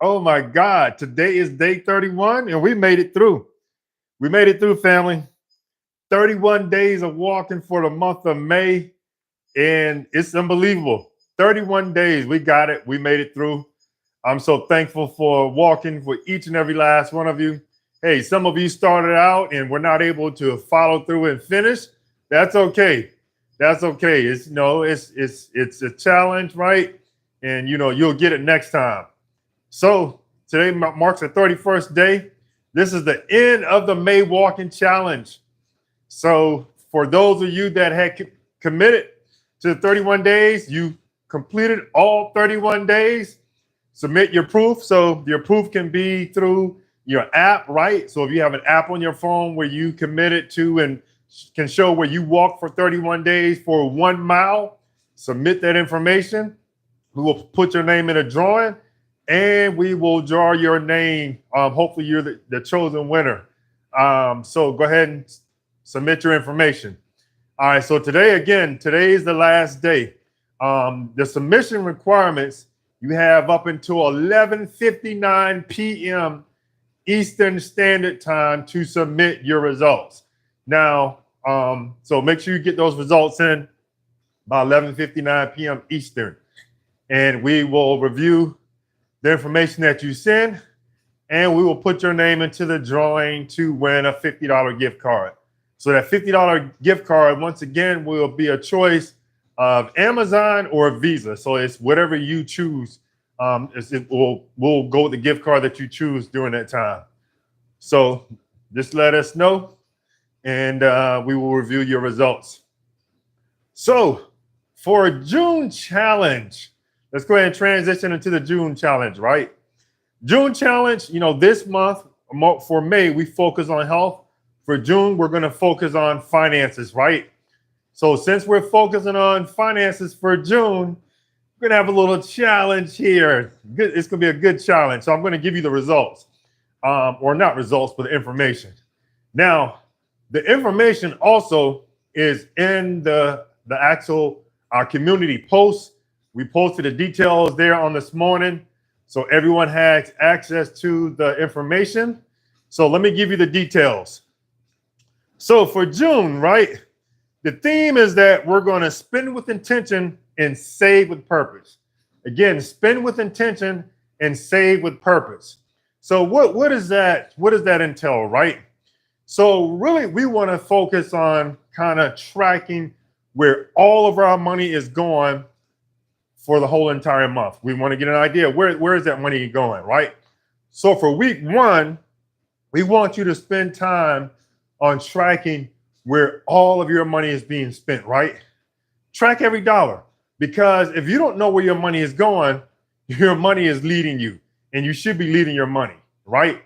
Oh my God. Today is day 31 and we made it through. We made it through, family. 31 days of walking for the month of May. And it's unbelievable. 31 days. We got it. We made it through. I'm so thankful for walking for each and every last one of you. Hey, some of you started out and were not able to follow through and finish. That's okay. That's okay. It's it's a challenge, right? And you'll get it next time. So today marks the 31st day. This is the end of the May Walking Challenge. So for those of you that had committed to the 31 days, you completed all 31 days. Submit your proof. So your proof can be through your app, right? So if you have an app on your phone where you committed to and can show where you walked for 31 days for 1 mile, submit that information. We will put your name in a drawing and we will draw your name. Hopefully you're the chosen winner. So go ahead and submit your information. All right, so today is the last day. The submission requirements, you have up until 11:59 p.m. Eastern Standard Time to submit your results. Now, so make sure you get those results in by 11:59 p.m. Eastern. And we will review the information that you send, and we will put your name into the drawing to win a $50 gift card. So that $50 gift card, once again, will be a choice of Amazon or Visa. So it's whatever you choose. We'll go with the gift card that you choose during that time. So just let us know, and we will review your results. So for a June challenge, let's go ahead and transition into the June challenge, right? June challenge, this month for May, we focus on health. For June, we're going to focus on finances, right? So since we're focusing on finances for June, we're going to have a little challenge here. It's going to be a good challenge. So I'm going to give you the results, or not results, but the information. Now, the information also is in the actual community post. We posted the details there on this morning, so everyone has access to the information. So let me give you the details. So for June, right, the theme is that we're going to spend with intention and save with purpose. Again, spend with intention and save with purpose. So what is that? What does that entail, right? So really, we want to focus on kind of tracking where all of our money is going for the whole entire month. We want to get an idea where is that money going, right? So for week 1, we want you to spend time on tracking where all of your money is being spent, right? Track every dollar, because if you don't know where your money is going, your money is leading you, and you should be leading your money, right?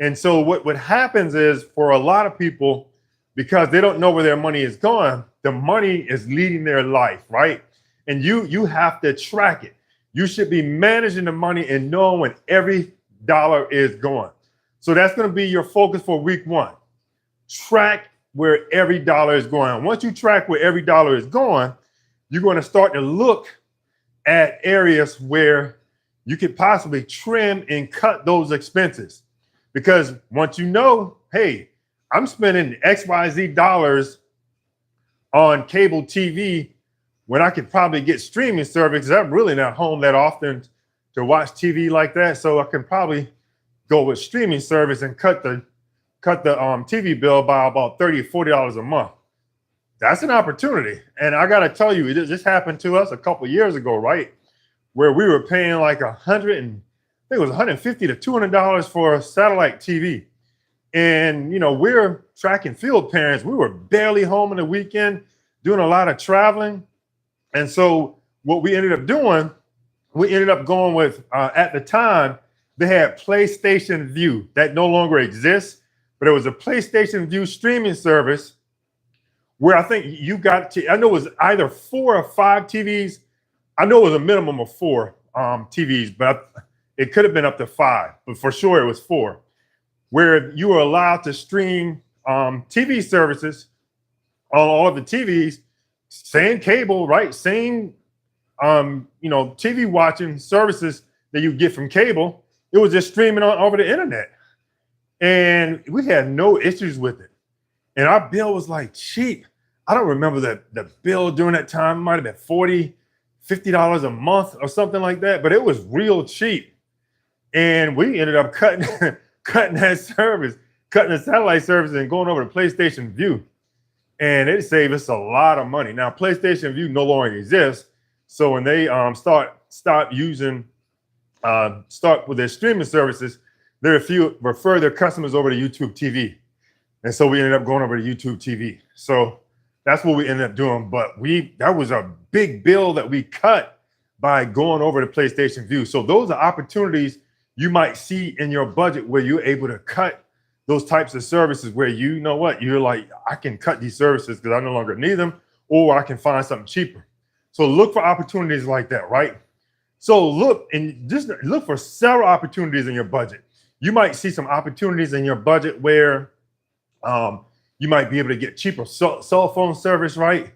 And so what happens is, for a lot of people, because they don't know where their money is going, the money is leading their life, right? And you have to track it. You should be managing the money and knowing when every dollar is going. So that's going to be your focus for week 1. Track where every dollar is going. Once you track where every dollar is going, you're going to start to look at areas where you could possibly trim and cut those expenses. Because once you know, hey, I'm spending XYZ dollars on cable TV when I could probably get streaming services. I'm really not home that often to watch TV like that. So I can probably go with streaming service and cut the TV bill by about $30 or $40 a month. That's an opportunity. And I got to tell you, this happened to us a couple of years ago, right? Where we were paying like $150 to $200 for satellite TV. And, we're track and field parents. We were barely home on the weekend, doing a lot of traveling. And so what we ended up doing, we ended up going with, at the time, they had PlayStation Vue. That no longer exists, but it was a PlayStation Vue streaming service where I think you got to, I know it was either 4 or 5 TVs. I know it was a minimum of 4 TVs, but it could have been up to 5, but for sure it was 4, where you were allowed to stream TV services on all of the TVs, same cable, right? Same, TV watching services that you get from cable. It was just streaming on over the internet. And we had no issues with it. And our bill was like cheap. I don't remember the bill during that time. It might have been $40, $50 a month or something like that, but it was real cheap. And we ended up cutting cutting that service, cutting the satellite service and going over to PlayStation View. And it saved us a lot of money. Now, PlayStation View no longer exists. So when they start with their streaming services, they refer their customers over to YouTube TV. And so we ended up going over to YouTube TV. So that's what we ended up doing. But that was a big bill that we cut by going over to PlayStation View. So those are opportunities you might see in your budget where you're able to cut those types of services where you know what, you're like, I can cut these services because I no longer need them, or I can find something cheaper. So look for opportunities like that, right? So look for several opportunities in your budget. You might see some opportunities in your budget where you might be able to get cheaper cell phone service, right?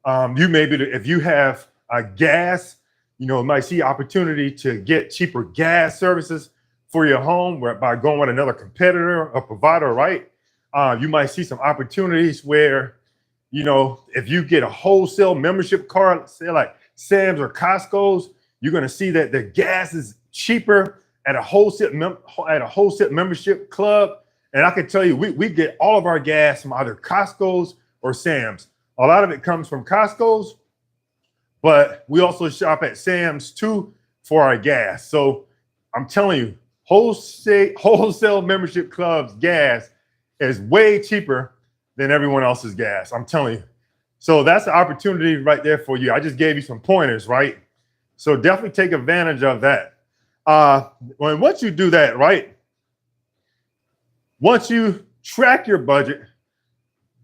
You may be, if you have gas, might see opportunity to get cheaper gas services for your home by going with another competitor or provider, right? You might see some opportunities where, if you get a wholesale membership card, say like Sam's or Costco's, you're going to see that the gas is cheaper at a wholesale membership club. And I can tell you, we get all of our gas from either Costco's or Sam's. A lot of it comes from Costco's, but we also shop at Sam's too for our gas. So I'm telling you, wholesale membership clubs gas is way cheaper than everyone else's gas. I'm telling you. So that's the opportunity right there for you. I just gave you some pointers, right? So definitely take advantage of that. Once you do that, right? Once you track your budget,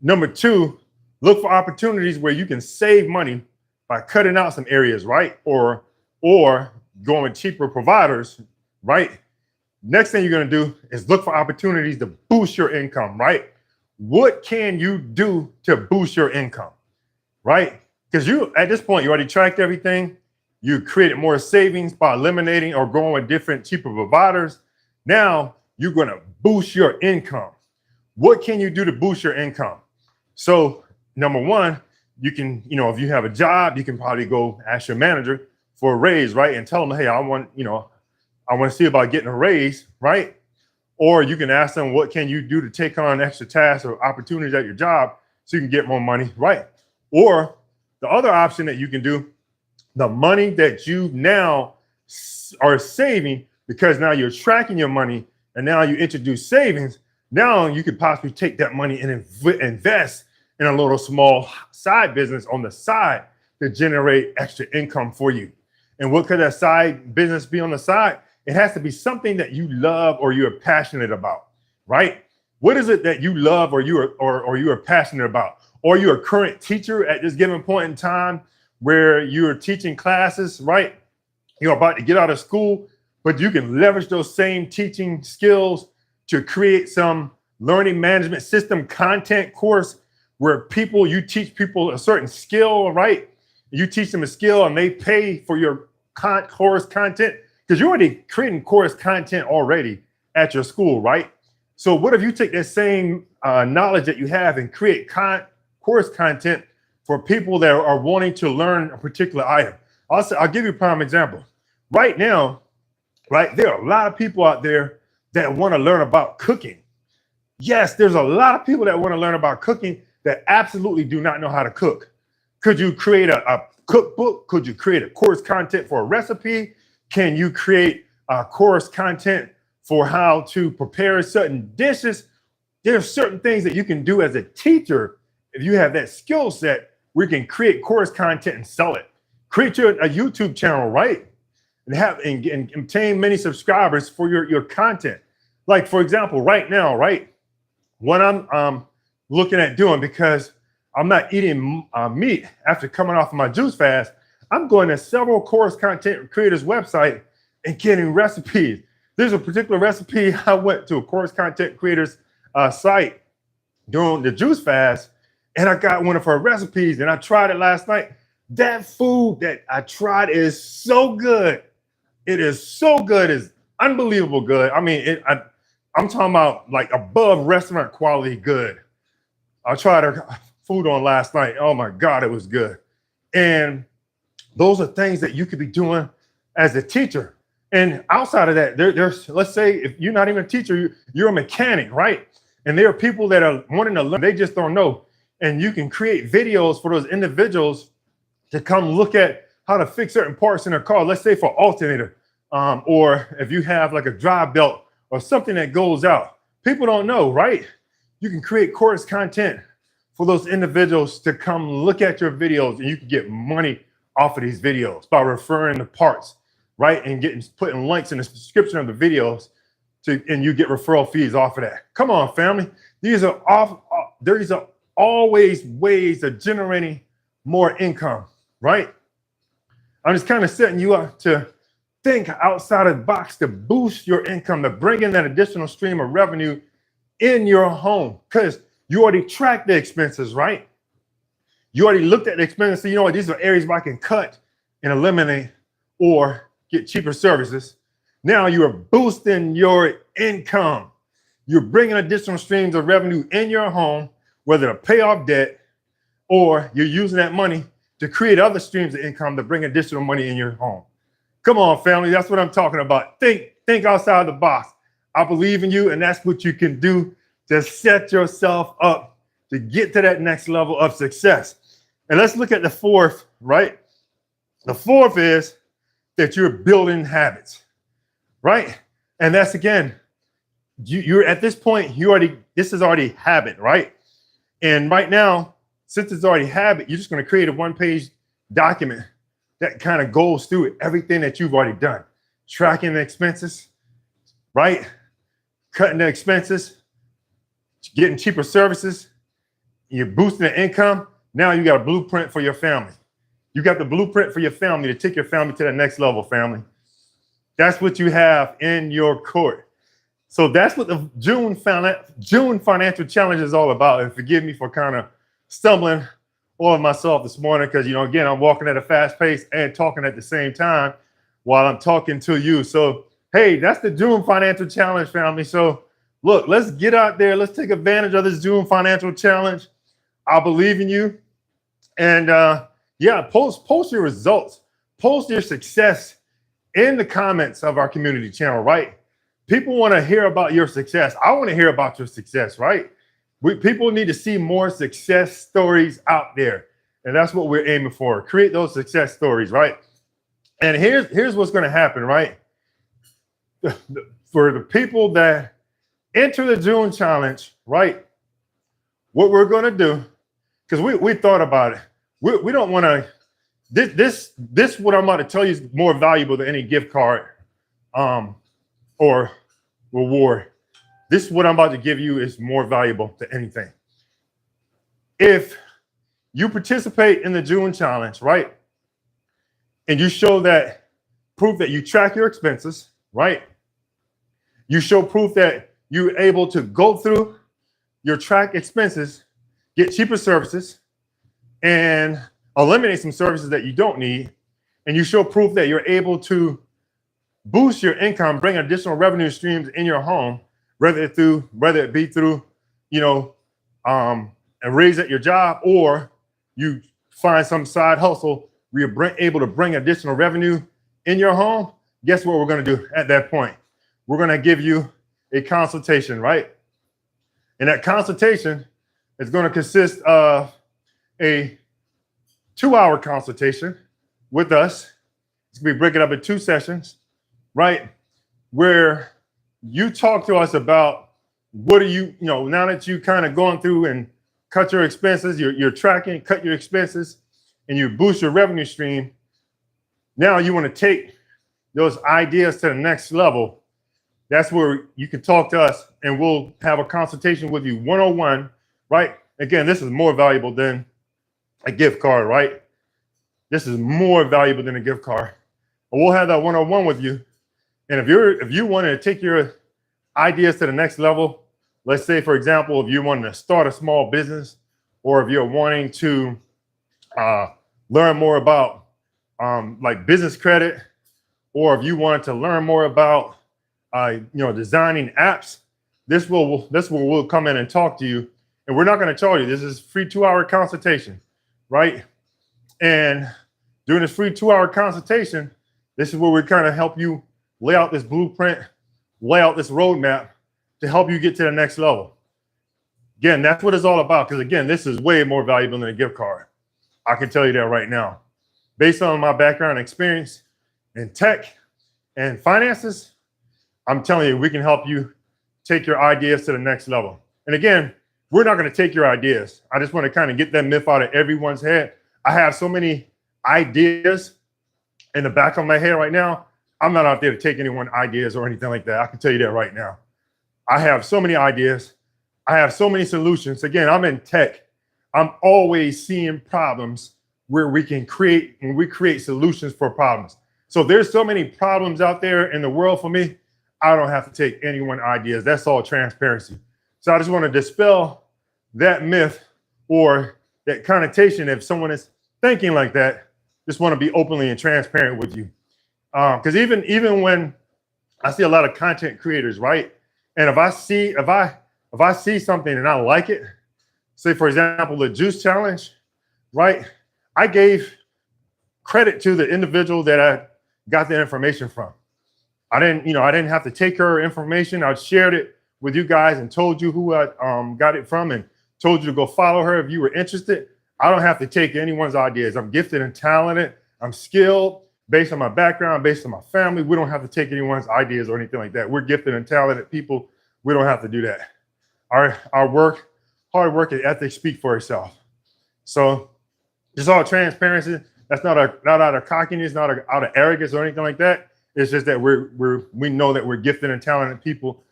number 2, look for opportunities where you can save money by cutting out some areas, right? Or going with cheaper providers, right? Next thing you're going to do is look for opportunities to boost your income, right? What can you do to boost your income, right? Because at this point, you already tracked everything. You created more savings by eliminating or going with different cheaper providers. Now you're going to boost your income. What can you do to boost your income? So number 1, you can, if you have a job, you can probably go ask your manager for a raise, right? And tell them, hey, I want to see about getting a raise, right? Or you can ask them, what can you do to take on extra tasks or opportunities at your job so you can get more money, right? Or the other option that you can do, the money that you now are saving, because now you're tracking your money and now you introduce savings, now you could possibly take that money and invest in a little small side business on the side to generate extra income for you. And what could that side business be on the side? It has to be something that you love or you're passionate about, right? What is it that you love or you are passionate about? Or you're a current teacher at this given point in time where you're teaching classes, right? You're about to get out of school, but you can leverage those same teaching skills to create some learning management system content course where you teach people a certain skill, right? You teach them a skill and they pay for your course content because you're already creating course content already at your school, right? So what if you take that same knowledge that you have and create course content for people that are wanting to learn a particular item? I'll give you a prime example. Right now, right, there are a lot of people out there that want to learn about cooking. Yes, there's a lot of people that want to learn about cooking that absolutely do not know how to cook. Could you create a cookbook? Could you create a course content for a recipe? Can you create a course content for how to prepare certain dishes? There are certain things that you can do as a teacher if you have that skill set where you can create course content and sell it. Create a YouTube channel, right? And obtain many subscribers for your content. Like, for example, right now, right? What I'm looking at doing, because I'm not eating meat after coming off of my juice fast, I'm going to several course content creators' website and getting recipes. There's a particular recipe I went to a course content creators site during the juice fast, and I got one of her recipes, and I tried it last night. That food that I tried is so good. It is so good. unbelievable good. I mean, I'm talking about like above restaurant quality good. I tried her food on last night. Oh my God, it was good. And those are things that you could be doing as a teacher. And outside of that, there's, let's say, if you're not even a teacher, you're a mechanic, right? And there are people that are wanting to learn, they just don't know. And you can create videos for those individuals to come look at how to fix certain parts in their car. Let's say for alternator, or if you have like a drive belt or something that goes out. People don't know, right? You can create course content for those individuals to come look at your videos, and you can get money off of these videos by referring the parts, right? And putting links in the description of the videos and you get referral fees off of that. Come on, family. These are always ways of generating more income, right? I'm just kind of setting you up to think outside of the box to boost your income, to bring in that additional stream of revenue in your home, because you already tracked the expenses, right? You already looked at the expenses. So you know what? These are areas where I can cut and eliminate or get cheaper services. Now you are boosting your income. You're bringing additional streams of revenue in your home, whether to pay off debt or you're using that money to create other streams of income to bring additional money in your home. Come on, family. That's what I'm talking about. Think outside the box. I believe in you, and that's what you can do to set yourself up to get to that next level of success. And let's look at the fourth, right? The fourth is that you're building habits, right? And that's, again, you're at this point, this is already habit, right? And right now, since it's already habit, you're just going to create a one-page document that kind of goes through everything that you've already done. Tracking the expenses, right? Cutting the expenses, getting cheaper services, you're boosting the income. Now you got a blueprint for your family. You got the blueprint for your family to take your family to the next level, family. That's what you have in your court. So that's what the June Financial Challenge is all about. And forgive me for kind of stumbling over myself this morning because, again, I'm walking at a fast pace and talking at the same time while I'm talking to you. So, hey, that's the June Financial Challenge, family. So, look, let's get out there. Let's take advantage of this June Financial Challenge. I believe in you. And, post your results. Post your success in the comments of our community channel, right? People want to hear about your success. I want to hear about your success, right? People need to see more success stories out there. And that's what we're aiming for. Create those success stories, right? And here's what's going to happen, right? For the people that enter the June challenge, right? What we're going to do, because we thought about it. We don't want to, this what I'm about to tell you is more valuable than any gift card or reward. This is what I'm about to give you is more valuable than anything. If you participate in the June challenge, right? And you show that proof that you track your expenses, right? You show proof that you're able to go through your track expenses, get cheaper services, and eliminate some services that you don't need. And you show proof that you're able to boost your income, bring additional revenue streams in your home, whether it be through, a raise at your job, or you find some side hustle where you're able to bring additional revenue in your home. Guess what we're going to do at that point? We're going to give you a consultation, right? And that consultation is going to consist of a 2-hour consultation with us. It's going to be broken up in 2 sessions, right? Where you talk to us about what are you, now that you kind of gone through and cut your expenses, you're tracking, cut your expenses, and you boost your revenue stream. Now you want to take those ideas to the next level. That's where you can talk to us and we'll have a consultation with you one-on-one, right? Again, this is more valuable than a gift card, right? This is more valuable than a gift card. And we'll have that one-on-one with you. And if you wanted to take your ideas to the next level, let's say, for example, if you wanted to start a small business, or if you're wanting to learn more about like business credit, or if you wanted to learn more about designing apps, this will we'll come in and talk to you, and we're not going to charge you. This is free 2-hour consultation, right? And during this free 2-hour consultation, this is where we kind of help you lay out this blueprint, lay out this roadmap to help you get to the next level. Again, that's what it's all about. Because again, this is way more valuable than a gift card. I can tell you that right now. Based on my background and experience in tech and finances, I'm telling you, we can help you take your ideas to the next level. And again, we're not going to take your ideas. I just want to kind of get that myth out of everyone's head. I have so many ideas in the back of my head right now. I'm not out there to take anyone's ideas or anything like that. I can tell you that right now. I have so many ideas. I have so many solutions. Again, I'm in tech. I'm always seeing problems where we can create solutions for problems. So there's so many problems out there in the world for me. I don't have to take anyone's ideas. That's all transparency. So I just want to dispel that myth or that connotation. If someone is thinking like that, just want to be openly and transparent with you. Because even when I see a lot of content creators, right? And if I see something and I like it, say for example, the juice challenge, right? I gave credit to the individual that I got the information from. I didn't have to take her information. I shared it with you guys and told you who I got it from and told you to go follow her if you were interested. I don't have to take anyone's ideas. I'm gifted and talented. I'm skilled based on my background, based on my family. We don't have to take anyone's ideas or anything like that. We're gifted and talented people. We don't have to do that. Our hard work and ethics speak for itself. So it's all transparency. That's not out of cockiness, not out of arrogance or anything like that. It's just that we know that we're gifted and talented people,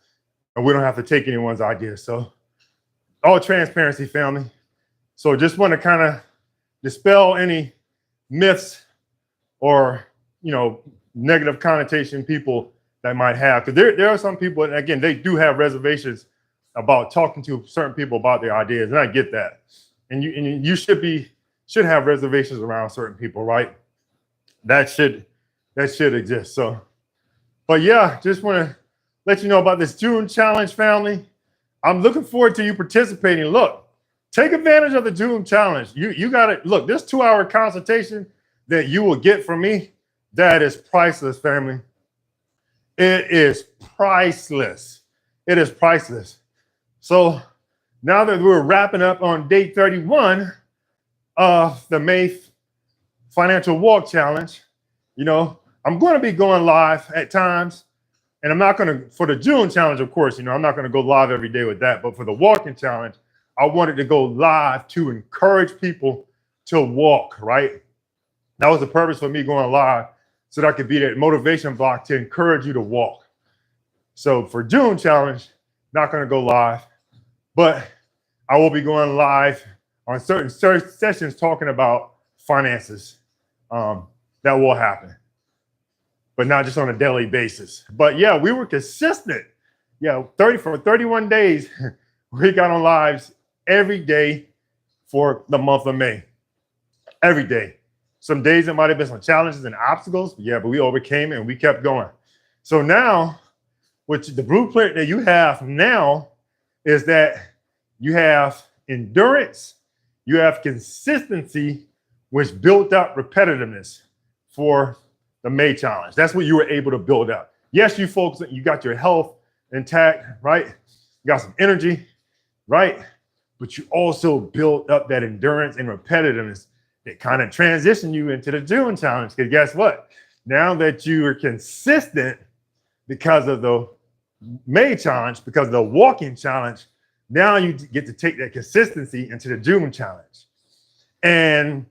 and we don't have to take anyone's ideas. So all transparency, family. So just want to kind of dispel any myths or negative connotation people that might have, because there are some people, and again, they do have reservations about talking to certain people about their ideas, and I get that. And you should have reservations around certain people, right? That should exist. So, but yeah, just want to let you know about this June challenge, family. I'm looking forward to you participating. Look, take advantage of the June challenge. You got it. Look, this 2-hour consultation that you will get from me, that is priceless, family. It is priceless. It is priceless. So now that we're wrapping up on day 31 of the May Financial Walk Challenge, I'm going to be going live at times, and I'm not going to, for the June challenge, of course, I'm not going to go live every day with that, but for the walking challenge, I wanted to go live to encourage people to walk, right? That was the purpose for me going live, so that I could be that motivation block to encourage you to walk. So for June challenge, not going to go live, but I will be going live on certain sessions talking about finances. That will happen, but not just on a daily basis. But yeah, we were consistent. Yeah, for 31 days, we got on lives every day for the month of May. Every day. Some days there might have been some challenges and obstacles, yeah, but we overcame it and we kept going. So now, the blueprint that you have now is that you have endurance, you have consistency, which built up repetitiveness for the May challenge. That's what you were able to build up. Yes, you folks, you got your health intact, right? You got some energy, right? But you also built up that endurance and repetitiveness that kind of transitioned you into the June challenge. Because guess what? Now that you are consistent because of the May challenge, because of the walking challenge, now you get to take that consistency into the June challenge. And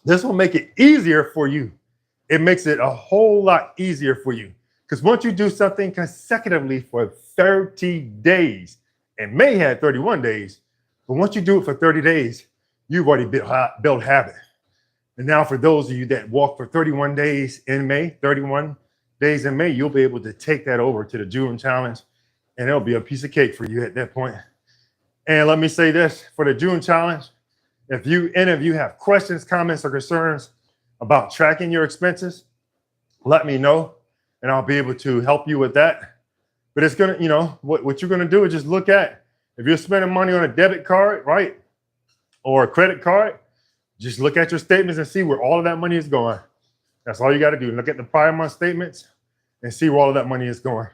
this will make it easier for you. It makes it a whole lot easier for you. Because once you do something consecutively for 30 days, and May had 31 days, but once you do it for 30 days, you've already built habit. And now for those of you that walk for 31 days in May, you'll be able to take that over to the June challenge, and it'll be a piece of cake for you at that point. And let me say this, for the June challenge, if any of you have questions, comments, or concerns about tracking your expenses, let me know, and I'll be able to help you with that. But it's gonna, you know, what you're gonna do is just look at if you're spending money on a debit card, right, or a credit card, just look at your statements and see where all of that money is going. That's all you got to do. Look at the prior month statements and see where all of that money is going.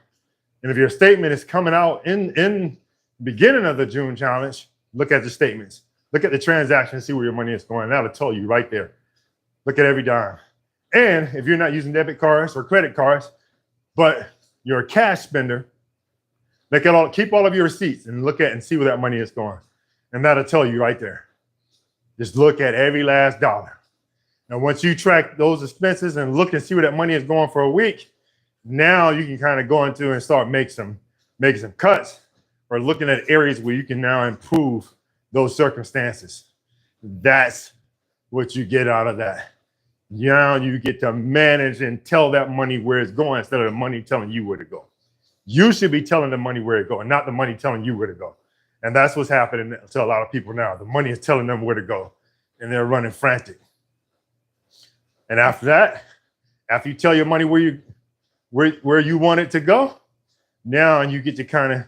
And if your statement is coming out in the beginning of the June challenge, look at the statements. Look at the transaction and see where your money is going. That'll tell you right there. Look at every dime. And if you're not using debit cards or credit cards, but you're a cash spender, keep all of your receipts and look at and see where that money is going. And that'll tell you right there. Just look at every last dollar. And once you track those expenses and look and see where that money is going for a week, now you can kind of go into and start making some cuts or looking at areas where you can now improve those circumstances. That's what you get out of that. Now you get to manage and tell that money where it's going instead of the money telling you where to go. You should be telling the money where to go and not the money telling you where to go. And that's what's happening to a lot of people now. The money is telling them where to go and they're running frantic. And after that, after you tell your money where you want it to go, now you get to kind of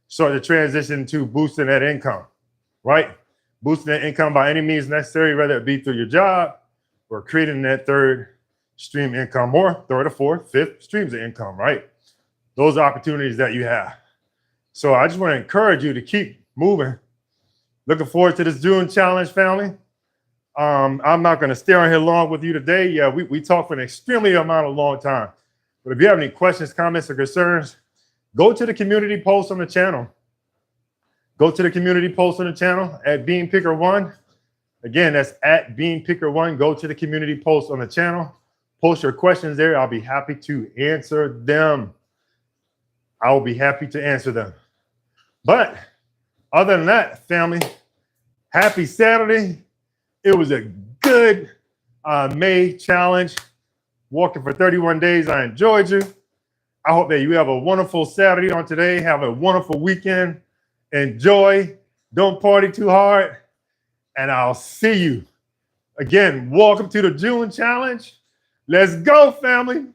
start to transition to boosting that income, right? Boosting that income by any means necessary, whether it be through your job or creating that third stream income or third or fourth, fifth streams of income, right? Those are opportunities that you have. So I just want to encourage you to keep moving. Looking forward to this June challenge, family. I'm not going to stay on here long with you today. Yeah, we talked for an extremely long time. But if you have any questions, comments, or concerns, go to the community post on the channel. Go to the community post on the channel at Bean Picker 1. Again, that's at Bean Picker 1. Go to the community post on the channel. Post your questions there. I'll be happy to answer them. I will be happy to answer them. But other than that, family, happy Saturday. It was a good May challenge. Walking for 31 days. I enjoyed you. I hope that you have a wonderful Saturday on today. Have a wonderful weekend. Enjoy. Don't party too hard. And I'll see you. Again, welcome to the June challenge. Let's go, family.